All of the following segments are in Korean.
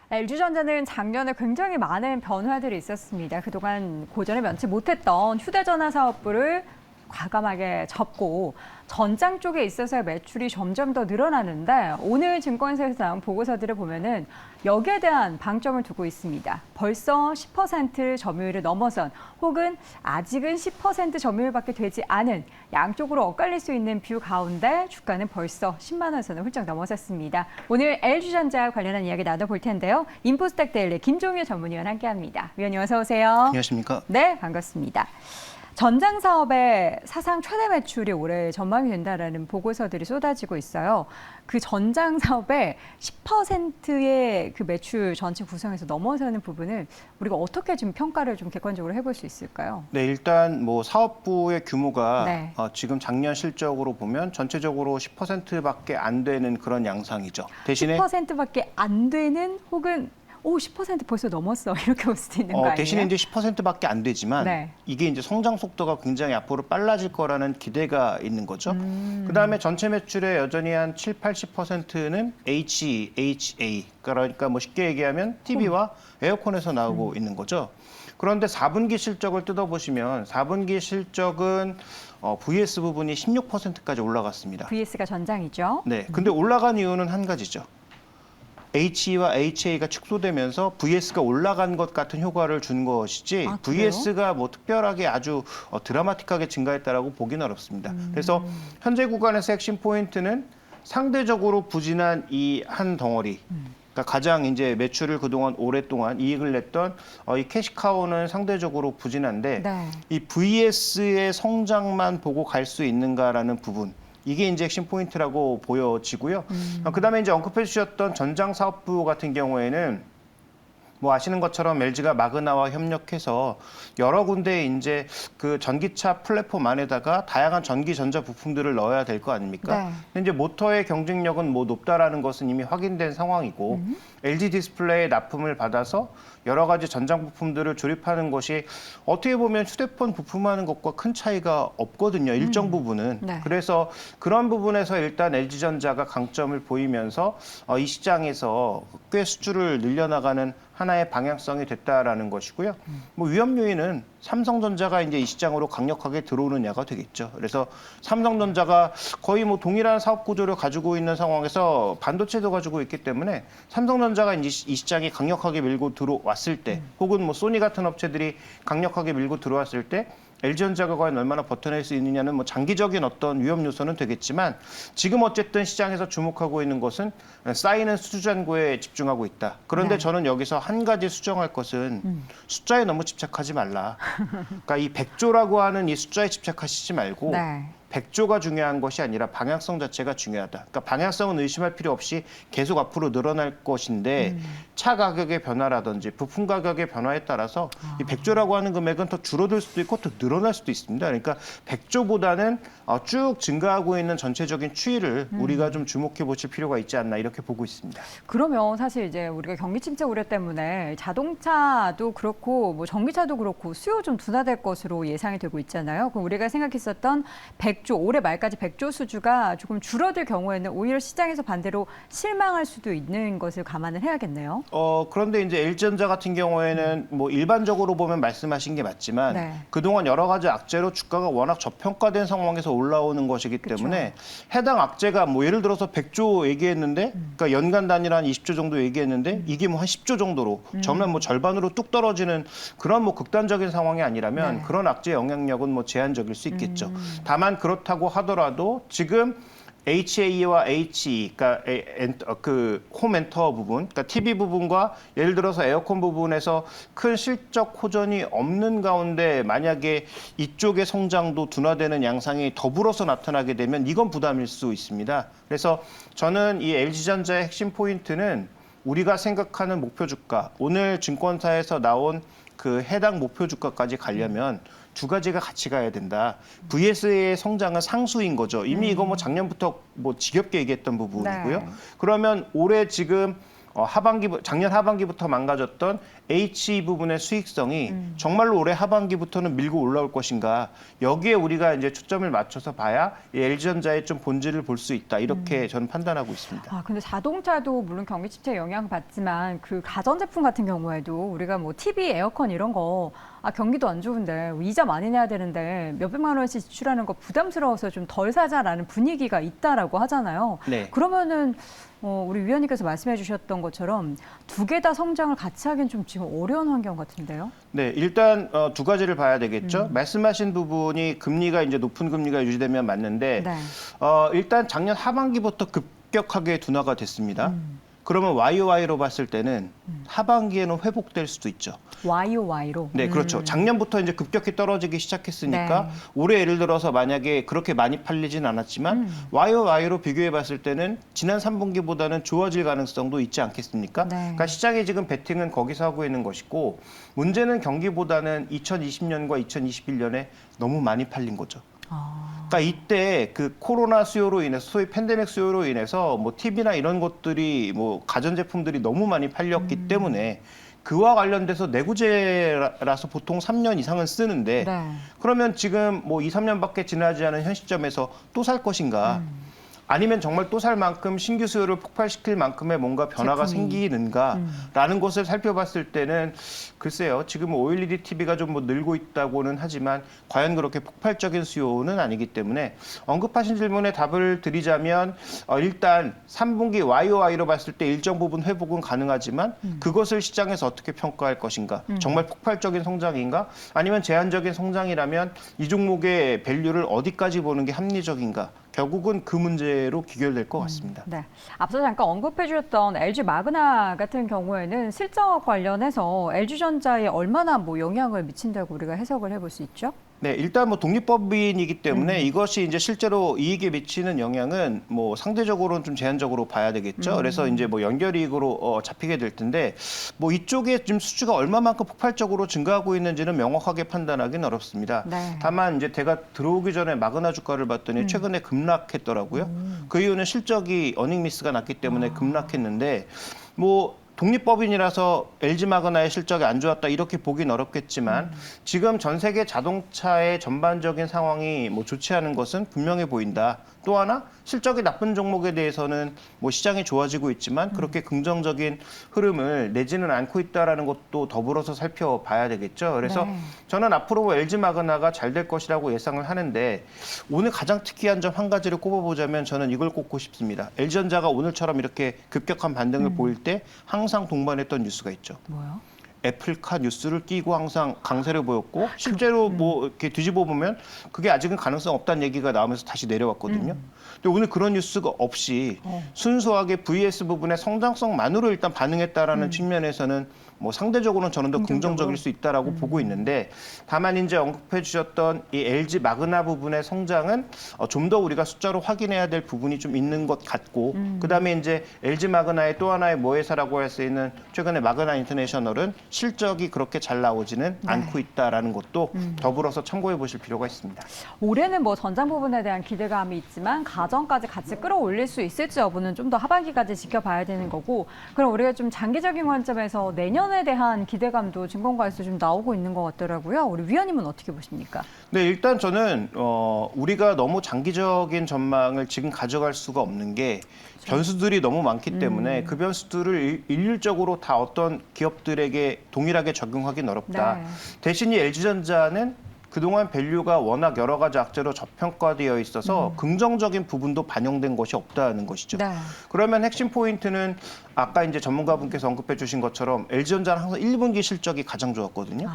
LG전자는 작년에 굉장히 많은 변화들이 있었습니다. 그동안 고전에 면치 못했던 휴대전화 사업부를 과감하게 접고 전장 쪽에 있어서의 매출이 점점 더 늘어나는데 오늘 증권사에서 나온 보고서들을 보면은 여기에 대한 방점을 두고 있습니다. 벌써 10% 점유율을 넘어선 혹은 아직은 10% 점유율밖에 되지 않은 양쪽으로 엇갈릴 수 있는 뷰 가운데 주가는 벌써 10만 원 선을 훌쩍 넘어섰습니다. 오늘 LG전자 관련한 이야기 나눠볼 텐데요. 인포스탁 데일리 김종유 전문위원 함께합니다. 위원님 어서 오세요. 안녕하십니까? 네, 반갑습니다. 전장 사업의 사상 최대 매출이 올해 전망이 된다라는 보고서들이 쏟아지고 있어요. 그 전장 사업의 10%의 그 매출 전체 구성에서 넘어서는 부분을 우리가 어떻게 좀 평가를 좀 객관적으로 해볼 수 있을까요? 네, 일단 뭐 사업부의 규모가 네. 지금 작년 실적으로 보면 전체적으로 10%밖에 안 되는 그런 양상이죠. 대신에 10%밖에 안 되는 혹은 10% 벌써 넘었어 이렇게 볼 수도 있는 거 아니에요? 대신에 이제 10%밖에 안 되지만 네. 이게 이제 성장 속도가 굉장히 앞으로 빨라질 거라는 기대가 있는 거죠. 그다음에 전체 매출의 여전히 한 7, 80%는 HA, 그러니까 뭐 쉽게 얘기하면 TV와 에어컨에서 나오고 있는 거죠. 그런데 4분기 실적을 뜯어보시면 4분기 실적은 VS 부분이 16%까지 올라갔습니다. VS가 전장이죠. 네, 근데 올라간 이유는 한 가지죠. HE와 HA가 축소되면서 VS가 올라간 것 같은 효과를 준 것이지 아, 그래요? VS가 뭐 특별하게 아주 드라마틱하게 증가했다라고 보기는 어렵습니다. 그래서 현재 구간에서 핵심 포인트는 상대적으로 부진한 이 한 덩어리. 그러니까 가장 이제 매출을 그동안 오랫동안 이익을 냈던 이 캐시카우는 상대적으로 부진한데 네. 이 VS의 성장만 보고 갈 수 있는가라는 부분. 이게 이제 핵심 포인트라고 보여지고요. 그다음에 이제 언급해 주셨던 전장 사업부 같은 경우에는 뭐 아시는 것처럼 LG가 마그나와 협력해서 여러 군데 이제 그 전기차 플랫폼 안에다가 다양한 전기 전자 부품들을 넣어야 될 거 아닙니까? 네. 근데 이제 모터의 경쟁력은 뭐 높다라는 것은 이미 확인된 상황이고 LG 디스플레이의 납품을 받아서 여러 가지 전장 부품들을 조립하는 것이 어떻게 보면 휴대폰 부품하는 것과 큰 차이가 없거든요. 일정 부분은. 네. 그래서 그런 부분에서 일단 LG전자가 강점을 보이면서 이 시장에서 꽤 수주를 늘려나가는 하나의 방향성이 됐다라는 것이고요. 뭐 위험 요인은 삼성전자가 이제 이 시장으로 강력하게 들어오느냐가 되겠죠. 그래서 삼성전자가 거의 뭐 동일한 사업 구조를 가지고 있는 상황에서 반도체도 가지고 있기 때문에 삼성전자가 이제 이 시장에 강력하게 밀고 들어왔을 때, 혹은 뭐 소니 같은 업체들이 강력하게 밀고 들어왔을 때 LG전자가 과연 얼마나 버텨낼 수 있느냐는 뭐 장기적인 어떤 위험 요소는 되겠지만 지금 어쨌든 시장에서 주목하고 있는 것은 쌓이는 수주 잔고에 집중하고 있다. 그런데 네. 저는 여기서 한 가지 수정할 것은 숫자에 너무 집착하지 말라. 그러니까 이 100조라고 하는 이 숫자에 집착하시지 말고 네. 100조가 중요한 것이 아니라 방향성 자체가 중요하다. 그러니까 방향성은 의심할 필요 없이 계속 앞으로 늘어날 것인데 차 가격의 변화라든지 부품 가격의 변화에 따라서 이 100조라고 하는 금액은 더 줄어들 수도 있고 더 늘어날 수도 있습니다. 그러니까 100조보다는 쭉 증가하고 있는 전체적인 추이를 우리가 좀 주목해 보실 필요가 있지 않나 이렇게 보고 있습니다. 그러면 사실 이제 우리가 경기 침체 우려 때문에 자동차도 그렇고 뭐 전기차도 그렇고 수요 좀 둔화될 것으로 예상이 되고 있잖아요. 그럼 우리가 생각했었던 100조, 올해 말까지 100조 수주가 조금 줄어들 경우에는 오히려 시장에서 반대로 실망할 수도 있는 것을 감안을 해야겠네요. 그런데 이제 LG전자 같은 경우에는 뭐 일반적으로 보면 말씀하신 게 맞지만 네. 그동안 여러 가지 악재로 주가가 워낙 저평가된 상황에서 올라오는 것이기 때문에 해당 악재가 뭐 예를 들어서 100조 얘기했는데 그러니까 연간 단위로 한 20조 정도 얘기했는데 이게 뭐 한 10조 정도로 정말 뭐 절반으로 뚝 떨어지는 그런 뭐 극단적인 상황이 아니라면 네. 그런 악재의 영향력은 뭐 제한적일 수 있겠죠. 다만 그렇다고 하더라도 지금 HA와 HE, 그러니까 그 홈엔터 부분, 그러니까 TV 부분과 예를 들어서 에어컨 부분에서 큰 실적 호전이 없는 가운데 만약에 이쪽의 성장도 둔화되는 양상이 더불어서 나타나게 되면 이건 부담일 수 있습니다. 그래서 저는 이 LG전자의 핵심 포인트는 우리가 생각하는 목표 주가, 오늘 증권사에서 나온 그 해당 목표 주가까지 가려면 두 가지가 같이 가야 된다. VS의 성장은 상수인 거죠. 이미 이거 뭐 작년부터 뭐 지겹게 얘기했던 부분이고요. 네. 그러면 올해 지금 작년 하반기부터 망가졌던 H 부분의 수익성이 정말로 올해 하반기부터는 밀고 올라올 것인가. 여기에 우리가 이제 초점을 맞춰서 봐야 이 LG전자의 좀 본질을 볼 수 있다. 이렇게 저는 판단하고 있습니다. 근데 자동차도 물론 경기 침체 영향 받지만 그 가전제품 같은 경우에도 우리가 뭐 TV, 에어컨 이런 거 경기도 안 좋은데 이자 많이 내야 되는데 몇백만 원씩 지출하는 거 부담스러워서 좀 덜 사자라는 분위기가 있다라고 하잖아요. 네. 그러면은 우리 위원님께서 말씀해 주셨던 것처럼 두 개 다 성장을 같이 하기는 좀 지금 어려운 환경 같은데요. 네, 일단 두 가지를 봐야 되겠죠. 말씀하신 부분이 금리가 이제 높은 금리가 유지되면 맞는데 네. 일단 작년 하반기부터 급격하게 둔화가 됐습니다. 그러면 YOY로 봤을 때는 하반기에는 회복될 수도 있죠. YOY로. 네, 그렇죠. 작년부터 이제 급격히 떨어지기 시작했으니까 네. 올해 예를 들어서 만약에 그렇게 많이 팔리진 않았지만 YOY로 비교해 봤을 때는 지난 3분기보다는 좋아질 가능성도 있지 않겠습니까? 네. 그러니까 시장이 지금 베팅은 거기서 하고 있는 것이고 문제는 경기보다는 2020년과 2021년에 너무 많이 팔린 거죠. 그러니까 이때 그 코로나 수요로 인해서 소위 팬데믹 수요로 인해서 뭐 TV나 이런 것들이 뭐 가전제품들이 너무 많이 팔렸기 때문에 그와 관련돼서 내구재라서 보통 3년 이상은 쓰는데 네. 그러면 지금 뭐 2, 3년밖에 지나지 않은 현 시점에서 또 살 것인가? 아니면 정말 또 살 만큼 신규 수요를 폭발시킬 만큼의 뭔가 변화가 제품이. 생기는가라는 것을 살펴봤을 때는 글쎄요. 지금 OLED TV가 좀 뭐 늘고 있다고는 하지만 과연 그렇게 폭발적인 수요는 아니기 때문에 언급하신 질문에 답을 드리자면 일단 3분기 YOY로 봤을 때 일정 부분 회복은 가능하지만 그것을 시장에서 어떻게 평가할 것인가. 정말 폭발적인 성장인가? 아니면 제한적인 성장이라면 이 종목의 밸류를 어디까지 보는 게 합리적인가? 결국은 그 문제로 귀결될 것 같습니다. 네. 앞서 잠깐 언급해 주셨던 LG 마그나 같은 경우에는 실적 관련해서 LG전자에 얼마나 뭐 영향을 미친다고 우리가 해석을 해볼 수 있죠? 네, 일단 뭐 독립법인이기 때문에 이것이 이제 실제로 이익에 미치는 영향은 뭐 상대적으로는 좀 제한적으로 봐야 되겠죠. 그래서 이제 뭐 연결이익으로 잡히게 될 텐데 뭐 이쪽에 지금 수주가 얼마만큼 폭발적으로 증가하고 있는지는 명확하게 판단하기는 어렵습니다. 네. 다만 이제 제가 들어오기 전에 마그나 주가를 봤더니 최근에 급락했더라고요. 그 이유는 실적이 어닝 미스가 났기 때문에 급락했는데 뭐 독립법인이라서 LG 마그나의 실적이 안 좋았다 이렇게 보긴 어렵겠지만 지금 전 세계 자동차의 전반적인 상황이 뭐 좋지 않은 것은 분명해 보인다. 또 하나 실적이 나쁜 종목에 대해서는 뭐 시장이 좋아지고 있지만 그렇게 긍정적인 흐름을 내지는 않고 있다라는 것도 더불어서 살펴봐야 되겠죠. 그래서 네. 저는 앞으로 LG 마그나가 잘 될 것이라고 예상을 하는데 오늘 가장 특이한 점 한 가지를 꼽아보자면 저는 이걸 꼽고 싶습니다. LG전자가 오늘처럼 이렇게 급격한 반등을 보일 때 항상 동반했던 뉴스가 있죠. 뭐요? 애플카 뉴스를 끼고 항상 강세를 보였고 실제로 뭐 이렇게 뒤집어 보면 그게 아직은 가능성 없다는 얘기가 나오면서 다시 내려왔거든요. 근데 오늘 그런 뉴스가 없이 순수하게 VS 부분의 성장성만으로 일단 반응했다라는 측면에서는 뭐 상대적으로는 저는 더 긍정적일 수 있다라고 보고 있는데 다만 이제 언급해 주셨던 이 LG 마그나 부분의 성장은 좀 더 우리가 숫자로 확인해야 될 부분이 좀 있는 것 같고 그다음에 이제 LG 마그나의 또 하나의 모회사라고 할 수 있는 최근에 마그나 인터내셔널은 실적이 그렇게 잘 나오지는 않고 있다라는 것도 더불어서 참고해 보실 필요가 있습니다. 올해는 뭐 전장 부분에 대한 기대감이 있지만 가전까지 같이 끌어올릴 수 있을지 여부는 좀 더 하반기까지 지켜봐야 되는 거고 그럼 우리가 좀 장기적인 관점에서 내년에 대한 기대감도 증권가에서 좀 나오고 있는 것 같더라고요. 우리 위원님은 어떻게 보십니까? 네, 일단 저는 우리가 너무 장기적인 전망을 지금 가져갈 수가 없는 게 변수들이 너무 많기 때문에 그 변수들을 일률적으로 다 어떤 기업들에게 동일하게 적용하기는 어렵다. 네. 대신 이 LG전자는 그동안 밸류가 워낙 여러 가지 악재로 저평가되어 있어서 긍정적인 부분도 반영된 것이 없다는 것이죠. 네. 그러면 핵심 포인트는 아까 이제 전문가분께서 언급해 주신 것처럼 LG전자는 항상 1분기 실적이 가장 좋았거든요.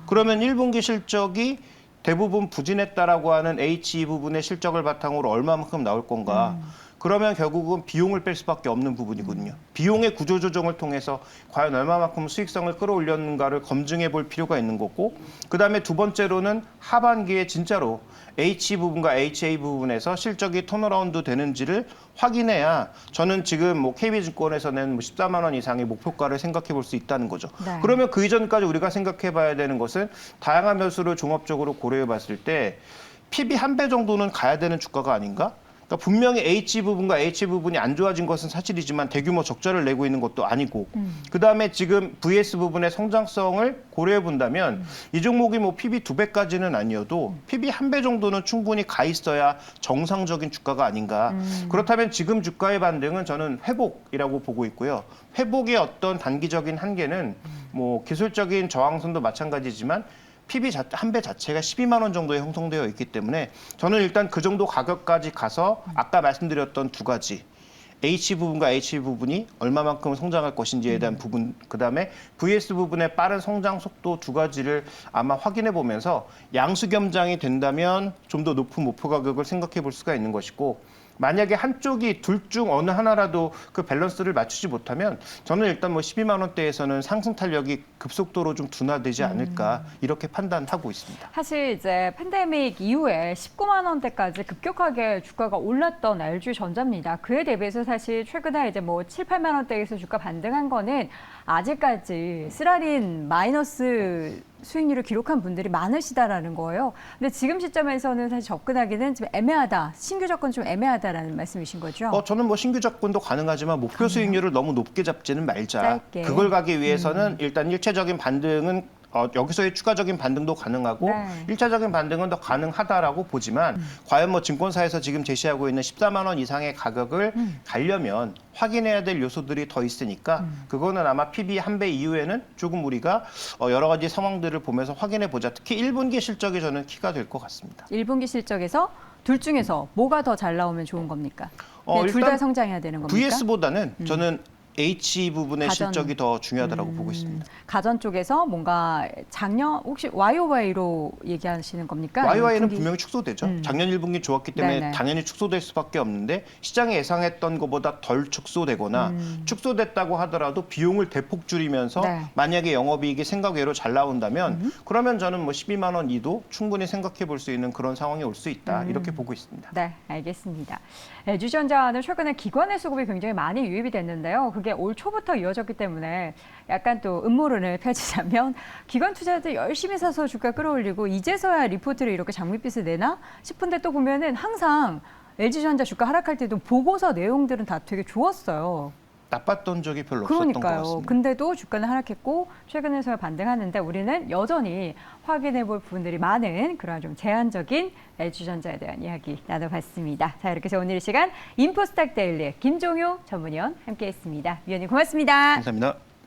그러면 1분기 실적이 대부분 부진했다라고 하는 HE 부분의 실적을 바탕으로 얼마만큼 나올 건가. 그러면 결국은 비용을 뺄 수밖에 없는 부분이거든요. 비용의 구조 조정을 통해서 과연 얼마만큼 수익성을 끌어올렸는가를 검증해 볼 필요가 있는 거고 그다음에 두 번째로는 하반기에 진짜로 HE 부분과 HA 부분에서 실적이 턴어라운드 되는지를 확인해야 저는 지금 뭐 KB증권에서는 14만 원 이상의 목표가를 생각해 볼 수 있다는 거죠. 네. 그러면 그 이전까지 우리가 생각해 봐야 되는 것은 다양한 변수를 종합적으로 고려해 봤을 때 PB 한 배 정도는 가야 되는 주가가 아닌가? 그러니까 분명히 H 부분과 H 부분이 안 좋아진 것은 사실이지만 대규모 적자를 내고 있는 것도 아니고 그다음에 지금 VS 부분의 성장성을 고려해 본다면 이 종목이 뭐 PB 2배까지는 아니어도 PB 1배 정도는 충분히 가 있어야 정상적인 주가가 아닌가. 그렇다면 지금 주가의 반등은 저는 회복이라고 보고 있고요. 회복의 어떤 단기적인 한계는 뭐 기술적인 저항선도 마찬가지지만 PB 한 배 자체가 12만 원 정도에 형성되어 있기 때문에 저는 일단 그 정도 가격까지 가서 아까 말씀드렸던 두 가지 H 부분과 H 부분이 얼마만큼 성장할 것인지에 대한 부분, 그다음에 VS 부분의 빠른 성장 속도 두 가지를 아마 확인해 보면서 양수 겸장이 된다면 좀 더 높은 목표 가격을 생각해 볼 수가 있는 것이고 만약에 한쪽이 둘 중 어느 하나라도 그 밸런스를 맞추지 못하면 저는 일단 뭐 12만 원대에서는 상승 탄력이 급속도로 좀 둔화되지 않을까 이렇게 판단하고 있습니다. 사실 이제 팬데믹 이후에 19만 원대까지 급격하게 주가가 올랐던 LG전자입니다. 그에 대비해서 사실 최근에 이제 뭐 7, 8만 원대에서 주가 반등한 거는 아직까지 쓰라린 마이너스 수익률을 기록한 분들이 많으시다라는 거예요. 근데 지금 시점에서는 사실 접근하기는 좀 애매하다. 신규 접근 좀 애매하다라는 말씀이신 거죠? 저는 뭐 신규 접근도 가능하지만 목표 수익률을 너무 높게 잡지는 말자. 짧게. 그걸 가기 위해서는 일단 일차적인 반등은 여기서의 추가적인 반등도 가능하고 네. 1차적인 반등은 더 가능하다라고 보지만 과연 뭐 증권사에서 지금 제시하고 있는 14만 원 이상의 가격을 가려면 확인해야 될 요소들이 더 있으니까 그거는 아마 PB 1배 이후에는 조금 우리가 여러 가지 상황들을 보면서 확인해 보자. 특히 1분기 실적이 저는 키가 될 것 같습니다. 1분기 실적에서 둘 중에서 뭐가 더 잘 나오면 좋은 겁니까? 둘 다 일단 성장해야 되는 겁니까? VS보다는 저는 H 부분의 가전. 실적이 더 중요하다고 보고 있습니다. 가전 쪽에서 뭔가 작년 혹시 YOY로 얘기하시는 겁니까? YY는 분기- 분명히 축소되죠. 작년 1분기 좋았기 때문에 네네. 당연히 축소될 수밖에 없는데 시장이 예상했던 것보다 덜 축소되거나 축소됐다고 하더라도 비용을 대폭 줄이면서 네. 만약에 영업이익이 생각 외로 잘 나온다면 그러면 저는 뭐 12만 원 이도 충분히 생각해 볼 수 있는 그런 상황이 올 수 있다. 이렇게 보고 있습니다. 네, 알겠습니다. LG전자는 최근에 기관의 수급이 굉장히 많이 유입이 됐는데요. 그게 올 초부터 이어졌기 때문에 약간 또 음모론을 펼치자면 기관 투자자들 열심히 사서 주가 끌어올리고 이제서야 리포트를 이렇게 장밋빛을 내나 싶은데 또 보면은 항상 LG전자 주가 하락할 때도 보고서 내용들은 다 되게 좋았어요. 나빴던 적이 별로 없었던 것 그러니까요. 같습니다. 근데도 주가는 하락했고 최근에서야 반등하는데 우리는 여전히 확인해 볼 부분들이 많은 그런 좀 제한적인 LG전자에 대한 이야기 나눠봤습니다. 자, 이렇게 해서 오늘 이 시간 인포스탁 데일리 김종효 전문위원 함께했습니다. 위원님 고맙습니다. 감사합니다.